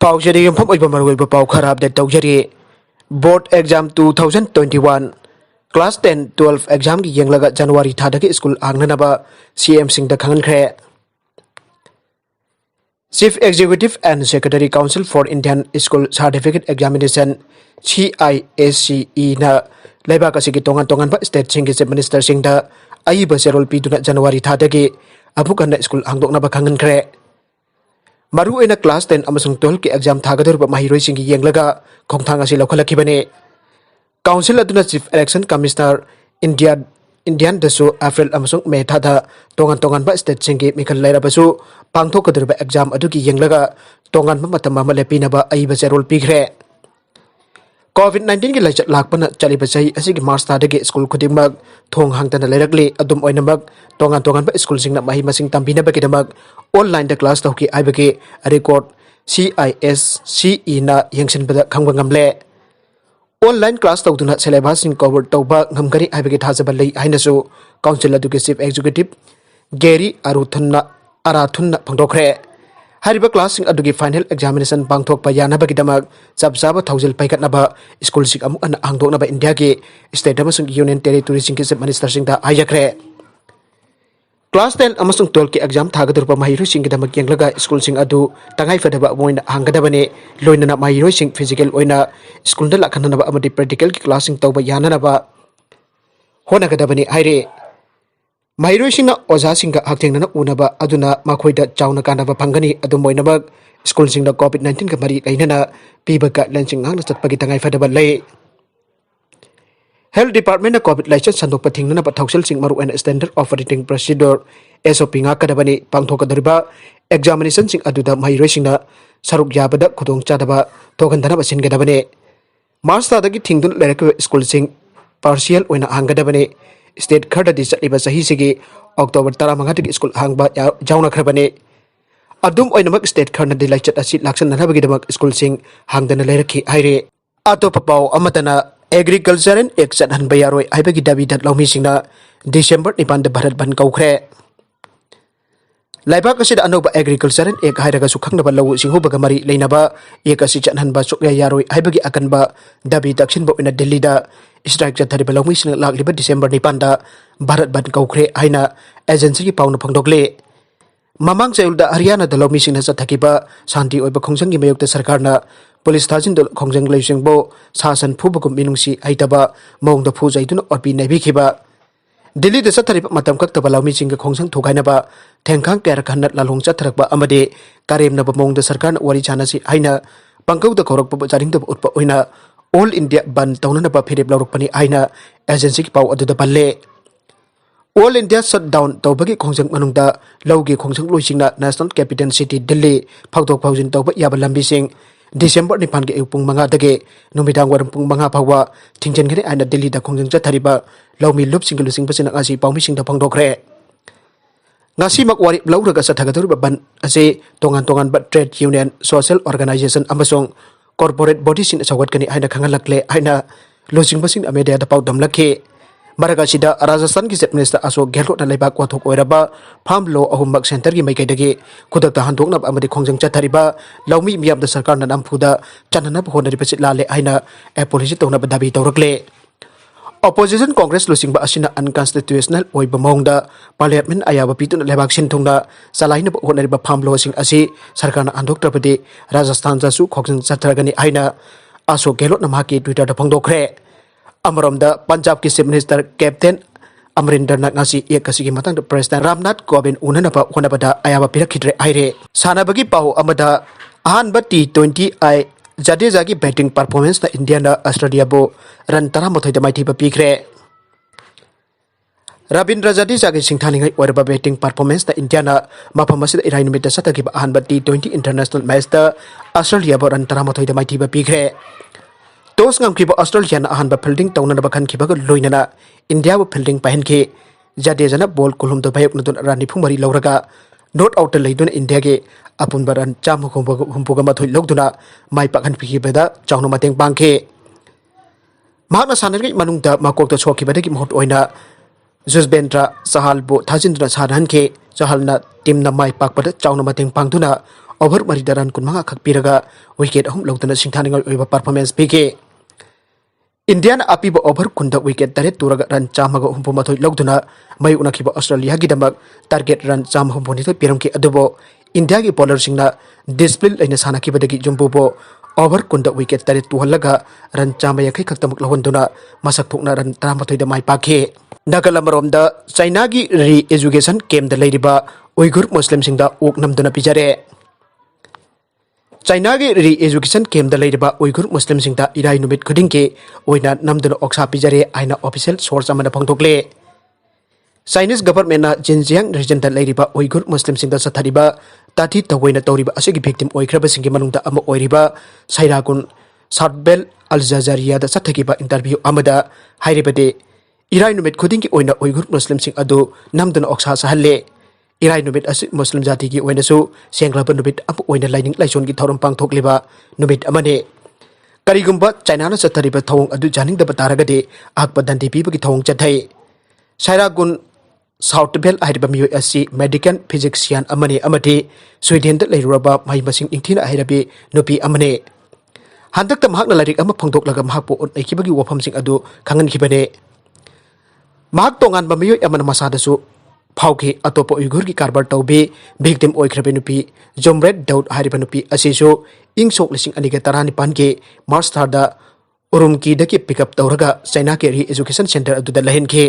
Paujari yung pam maruwi pa pau kharab de taujari board exam 2021 class 10 12 exam ki Yenglaga January Thadagi school hangnaba CM singda Khanghankhre Chief Executive and Secretary Council for Indian School Certificate Examination CISCE na laiba kasi tongan ba state singki chief minister singda ai ba serol piduna January Thadagi abukan na school hangdok na ba Khanghankhre Maru ina class 10 amasung 12 ki exam thagador ba mahiroi singi Yenglaga khongthang asi lokhalakibane Council aduna Chief Election Commissioner Indian dasu April amasung May thada tongan ba state singi mikal laira basu pangthokador ba exam aduki Yenglaga tongan ba matama malepina ba ai ba serol Pikhre COVID-19 ki lachat lakpana chaliba sahi asigi March thadagi school khudingmak thong hangtana leirakli adum oinamak tongan ba school singna mahi masing tambina ba kidamak online da class tawki aibagi record CISCE na yengsin bada khangba ngamle online class tawduna syllabus sing cover tawba ngamgari aibagi thajaba lei hainasu council aduki chief executive Gary Arathunna phangdokre hariba class sing adugi final examination pangthok pa yana bagidamak sabsaba thousel paikatnaba school sing amuk an angdoknaba India ki state amasung union territory sing ki minister sing da ayakre Class 10 amasung 12 ki exam thagador pa mahiro sing kidamak Yenglaga school sing adu tangai fadaba moina hangadabane loinana mahiro sing physical oina school da lakhanaba amadi practical ki class sing tawba yana naba hona gadabane haire mahiro sing na oja sing ga haktengna unaba aduna makhoida chauna kanaba phangani adu moinaba school sing da COVID-19 ka mari kainana pibaka lansing hangna chatpagi tangai fadaba lei Health Department na COVID license sandok pating na pathausel sing maru and standard operating procedure SOP nga kadabani pangthokadariba examination sing aduda mahiroi sing na saruk yabada khudong chadaba thokandana basin gadabane March tadagi thingdun lerak school sing partial oina hangadabane state khada di chaliba sahi sigi October 15 gi school hangba jauna khrabane adum oinamak state khana di lechat asi laksan nabagi damak school sing hangdana lerakhi haire ato papau amatana Agriculture and Exat Ahanba yaroi aibagi dabi dat laumi singna December 9 da Bharat Band Koukhre Laibak asida anoba Agriculture and Ek hairaga sukhangnaba lawu singhu bagamari leinaba ek asi chanhanba sokya yaroi aibagi akanba dabi dakshin ba ina Delhi da strike jathariba laumi sing lakliba December 9 da Bharat Band Koukhre haina agency ki pauna phangdokle Mamang sayulda Haryana da laumi singna chathakiba shanti oiba khongsangi mayokta sarkarna Police Tajin dol khongjang leising bo sasan phubagum minungsi aitaba mongda phujaiduna orpi naibikiba Delhi da sathari matam kaktaba laumi singa khongjang thogainaba thengkhang ker khanat lalong chatharakba amade karemna ba mongda sarkarna wari chanasi haina pangkauda khorakpa charingda utpa oina All India ban taunana ba phirep lawrokpani haina agency ki pau aduda balle All India shutdown tawbagi khongjang manungda lawgi khongjang loisingna National Capital City Delhi phagdok phaujin tawba yaba lambi sing December 9 gi pung manga dage numidang waram pung manga phawa thingjen gre ana Delhi da khongjang chathariba lawmi lup single sing pasina asi pawmi sing da phangdokre ngasi makwari lawraga sathagador ban ase tongan ba trade union social organization amasong corporate body sin sawat kani aina khangalakle aina losing basing media da pawdam lakhe Maraga sida Rajasthan ki chief minister Ashok Gehlot na laibak wathok oiraba farm law ahumbak center gi maikaidagi khudakta handokna amadi khongjang chathariba laumi miyam da sarkar na nampuda chanana honari pachit lale aina apology tawna dabi tawrakle Opposition Congress losing ba asina unconstitutional oiba mongda parliament ayaba pituna laibak sinthungna salaina honari ba farm law sing asi sarkar na andok trapadi Rajasthan jasu khongjang chatharagani aina Ashok Gehlot na mahaki Twitter da phangdokre Amaramda Punjab ki chief minister Captain Amrinder Nagasi ekasi ki matang President Ramnath Kovind unana pa honabada ayaba pirakhidre aire sanabagi pau amada Ahanba T20 I Jadeja ki batting performance na India na Australia bo run 13 da Maithiba Pikhre Rabindra Jadeja ki singthaningai orba batting performance na India na maphamasi Erai numit da satagi ba Ahanba T20 international match da Australia bo run 13 da Maithiba Pikhre Tos ngam kiba Australia na Ahanba fielding tawna na bakhan kiba loinana India bo fielding pahen ki Jadeja na ball kulhum do bayok nudun rani phumari lawraga not out leiduna India ge apun baran cham humpuga mathoi logduna mai pakhan phikibada chawna mateng pangke mahna sanargi manungda makok to chokibada ki mohot oina Jusbendra Sahal bo thajindra saran ke Sahalna team na mai pakpada chawna mateng pangduna over मरीदा run कुनमंगा खकपीरगा wicket अहम लौदना सिंथानिंगल ओइबा performance पिके India अपीब over कुंद विकेट तरेट तुरग रन चामग हुंपुमथोय लौदना मई उनखिब ऑस्ट्रेलिया की दमक टारगेट रन चाम हुंपुनिथोय पिरमके अदुबो इंडिया की बॉलर सिंगना डिसिप्लिन लेना सानाखिबदगी जुम्बुबो ओवर कुंद विकेट तरेट तुहलगा रन चाम यखै खक्तमक लहन्दुना मसक थोकना रन 13 माई पाखे नगल अमरोमदा चाइना की री एजुकेशन कैम्प द लेरिबा उइघुर मुस्लिम सिंगदा ओक नमदुना पिजरे चाइना की री एजुकेशन कैम्प द लेरिबा उइघुर मुस्लिम सिंगदा इराई नुमित खुदिंगे ओइना नमदुना ओक्सा पिजरे आइना ऑफिशियल सोर्स अमना फंगथोकले चाइनीज गवर्नमेंट जिनजियांग रीजन द लेरिबा उइघुर मुस्लिम सिंगदा सथरिबा ताथि तवैना तौरिबा असिगी victim ओइख्रबा सिंगे मनुंगदा अमा ओइरिबा साइरागुन साउथबेल अल जजारिया द सथगिबा इंटरव्यू अमदा हाइरिबदे इराई नुमित खुदिंगी ओइना उइघुर मुस्लिम सिंग अदु नमदुना ओक्सा सहल्ले इराई नुमित असि मुस्लिम जाति की ओइनासु सेंग्लाबा नुमित अप ओइना लाइनिंग लाइसोन की थौरम पांगथोकलिबा नुमित अमने करिगुंबा चाइना न सथरिबा थौंग अदु जानिंगदबा तारगदे आकपा दंदे पीबगी थौंग चथै साइरागुन साउथबेल हाइरिबा मियोय असि मेडिकल फिजिक्सियन अमने अमदे स्वीडन द लेरुरबा माइ मसिंग इंथिना हाइरबे नुपी अमने हंदकता महाकना लाइरिक अमा फंगथोकलगा महाकपो ओनैखिबगी वफमसिंग अदु खंगनखिबने महाक तोंगानबा मियोय अमना मसादसु फाउखे अतोप उइघुर की कारबार तौबे victim ओइख्रबे नुपी जोमरेड दाउद हाइरिबा नुपी असिसु इंग सोक लिसिंग अनिगे 19 के मार्च 3 दा उरुमकी दकी पिकअप तौरगा चाइना के री एजुकेशन सेंटर अदुदा लहेनखे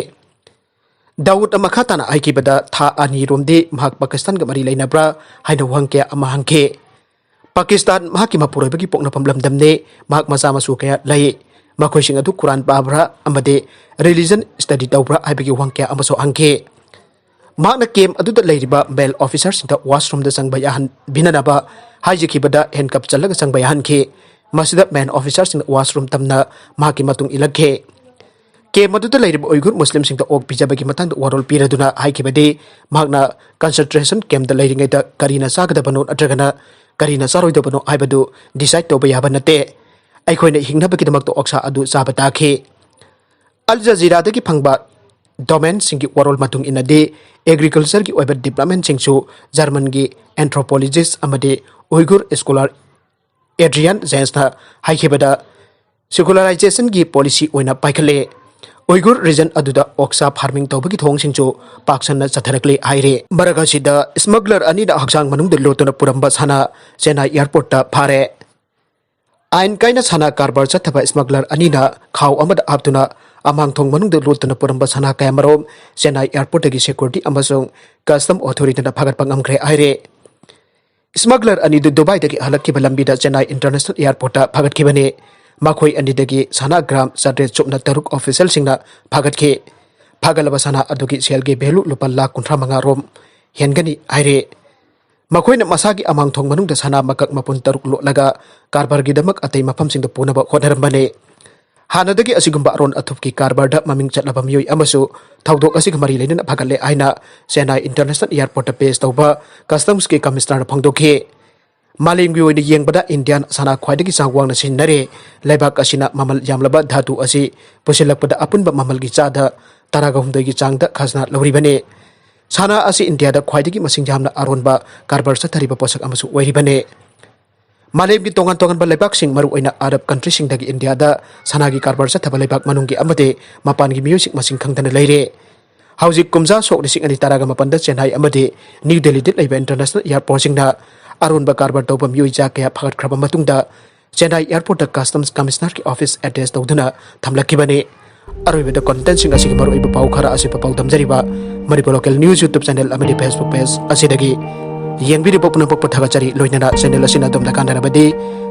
दाऊद मखाताना आइकिबदा था अनि रोमदे महाक पाकिस्तान ग मरी लेनाब्रा हाइना वंके अमा हंखे पाकिस्तान महाकी मपुरोइबगी पोकनाफम लमदमने महाक मसा मसु कया लय मखोइसिंग अदु कुरान पाब्रा अमदे रिलीजन स्टडी तौब्रा आइबगी वंके अमसो हंखे महाकना केम अदुदा लेरिबा मेल ऑफिसर सिंता वाशरूम द संगबा याहन बिननाबा हाइजिखिबदा हैंडकप चलगा संगबा याहनखे मसिदा मेन ऑफिसर सिंग वाशरूम तमना महाकी मतुंग इलखे के मदुदा लेरिबा उइघुर मुस्लिम सिंग ओक पिजाबगी मतंग वरोल पिरदुना हाइकिबदे मागना कंसंट्रेशन कैम्प द लेरिंगैदा करीना सागदबनो अट्रगना करीना सारोइदबनो हाइबदु डिसाइड तोबा याबा नते अइखोइना हिंगनबगिदमक तो ओक्सा अदु साबा ताखे अल जजीरादगी फंगबा डोमेन सिंगी वरोल मतुंग इनदे एग्रीकल्चर की ओइबा डेवलपमेंट सिंगसु जर्मन की एंथ्रोपोलॉजिस्ट अमदे उइघुर स्कॉलर एड्रियन जेंसना हाइकिबदा सेकुलराइजेशन की पॉलिसी ओइना पाइखले उइघुर रीजन अदुदा ओक्सा फार्मिंग तौबगी थोंगसिंचो पाक्सनना चथरकले आइरे बरगासिदा स्मगलर अनिदा हक्सांग मनुंगद लोटना पुरंबा साना चेन्नई एयरपोर्ट ता फारे आइन काइना साना कारबार चथबा स्मगलर अनिना खाव अमदा आपतुना अमांगथोंग मनुंगद लोटना पुरंबा साना कायमरोम चेन्नई एयरपोर्ट की सिक्योरिटी अमसोंग कस्टम अथॉरिटी ना फगत पंगमख्रे आइरे स्मगलर अनिदु दुबई दगी हलक्किबा लंबीदा चेन्नई इंटरनेशनल एयरपोर्ट ता फगतखिबने मखोई अनिदगी साना ग्राम सड्रे चुपना तरुक ऑफिशियल सिंगना फगतखे फगलबा साना अदुगी सेलगे भेलु लुपा लाख 35 रोम हेनगनी आइरे मखोइना मसागी अमांगथोंग मनुंगदा साना मकक मपुन तरुक लोटलगा कारबारगी दमक अतै मफमसिंगदा पुनबा होनरमबने हानदगी असिगुंबा अरोन अथुपकी कारबारदा ममिंग चटलबा मियोय अमसु थौदोक असिग मरी लेना फगले आइना चेन्नई इंटरनेशनल एयरपोर्ट पेश तौबा कस्टम्स के कमिश्नर फंगदोखे मालेम की येंबदा इंडियन साना ख्वाइदगी सांगवांगना सिनरे लेबाक असिना ममल यामलबा धातु असि पुसिलकपदा अपुनबा ममल की चादा 19 की चांगदा खजना लौरिबने साना असि इंडिया दा ख्वाइदगी मसिंग यामना अरोनबा कारबार सथरिबा पोसक अमसु ओइरिबने मालेम की तोंगान तोंगान लेबाक सिंग मरु ओइना अरब कंट्री सिंग दगी इंडिया दा साना की कारबार सथबा लेबाक मनुंगी अमदे मपान की म्यूजिक मसिंग खंगदना लेरे हौजिक कुमजा सोक लिसिंग अनि तारागा मपनदा चेन्नई अमदे न्यू दिल्ली दित लेबा इंटरनेशनल एयरपोर्ट सिंगना अरुणबा कारबार तौबा म्यूजा कया फगतख्रबा मतुंगदा चेन्नई एयरपोर्ट कस्टम्स कमिश्नर की ऑफिस एड्रेस तौदुना थमलखिबने अरुइबदा कंटेंट सिंग असि मरुइबा पाउ खरा असि पाउ दमजरिबा Manipur local news YouTube channel अमदि फेसबुक पेज असिदगी येंबिरिबो पुनपक थगचरी लोइनना चैनल असिना दमदा कानरबदि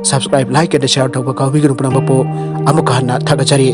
सब्सक्राइब लाइक एंड शेयर तौबा काउबिगुन पुनपक अमुक हन्ना थगचरी।